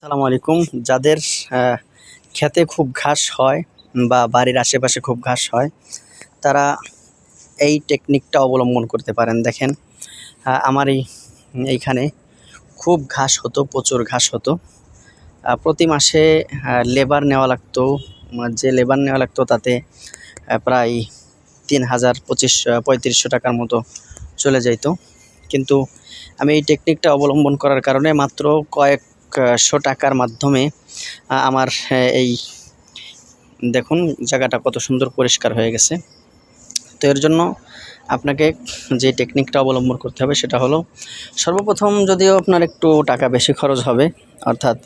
আসসালামু আলাইকুম। যাদের ক্ষেতে খুব ঘাস হয় বা বাড়ির আশেপাশে খুব ঘাস হয়, তারা এই টেকনিকটা অবলম্বন করতে পারেন। দেখেন, আমার এইখানে খুব ঘাস হতো, প্রচুর ঘাস হতো। প্রতি মাসে লেবার নেওয়া লাগতো। যে লেবার নেওয়া লাগতো তাতে প্রায় ৩,০০০-৩৫০০ টাকার মতো চলে যাইতো। কিন্তু আমি এই টেকনিকটা অবলম্বন করার কারণে মাত্র কয়েকশো টাকার মাধ্যমে আমার এই দেখুন জায়গাটা কত সুন্দর পরিষ্কার হয়ে গেছে। তো এর জন্য আপনাকে যে টেকনিকটা অবলম্বন করতে হবে সেটা হলো, সর্বপ্রথম যদিও আপনার একটু টাকা বেশি খরচ হবে, অর্থাৎ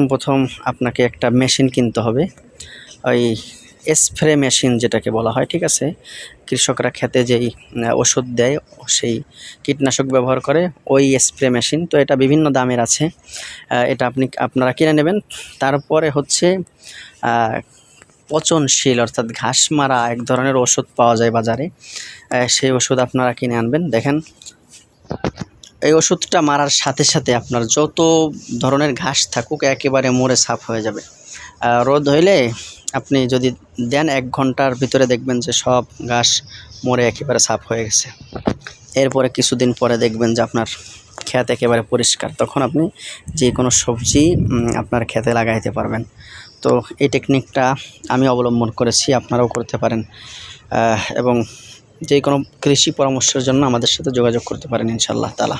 প্রথম আপনাকে একটা মেশিন কিনতে হবে, ওই স্প্রে মেশিন যেটাকে বলা হয়, ঠিক আছে। কৃষকরা খেতে যেই ওষুধ দেয়, সেই কীটনাশক ব্যবহার করে ওই স্প্রে মেশিন। তো এটা বিভিন্ন দামের আছে, এটা আপনারা কিনে নেবেন। তারপরে হচ্ছে পচনশীল অর্থাৎ ঘাস মারা এক ধরনের ওষুধ পাওয়া যায় বাজারে, সেই ওষুধ আপনারা কিনে আনবেন। দেখেন, এই ওষুধটা মারার সাথে সাথে আপনার যত ধরনের ঘাস থাকুক একেবারে মরে সাফ হয়ে যাবে। রোদ হইলে আপনি যদি দেন 1 ঘন্টার ভিতরে দেখবেন যে সব ঘাস মরে একেবারে সাফ হয়ে গেছে। এরপরে কিছুদিন পরে দেখবেন যে আপনার ক্ষেত একেবারে পরিষ্কার। তখন আপনি যে কোনো সবজি আপনার ক্ষেতে লাগাইতে পারবেন। তো এই টেকনিকটা আমি অবলম্বন করেছি, আপনারাও করতে পারেন। এবং যে কোনো কৃষি পরামর্শের জন্য আমাদের সাথে যোগাযোগ করতে পারেন ইনশাআল্লাহ তাআলা।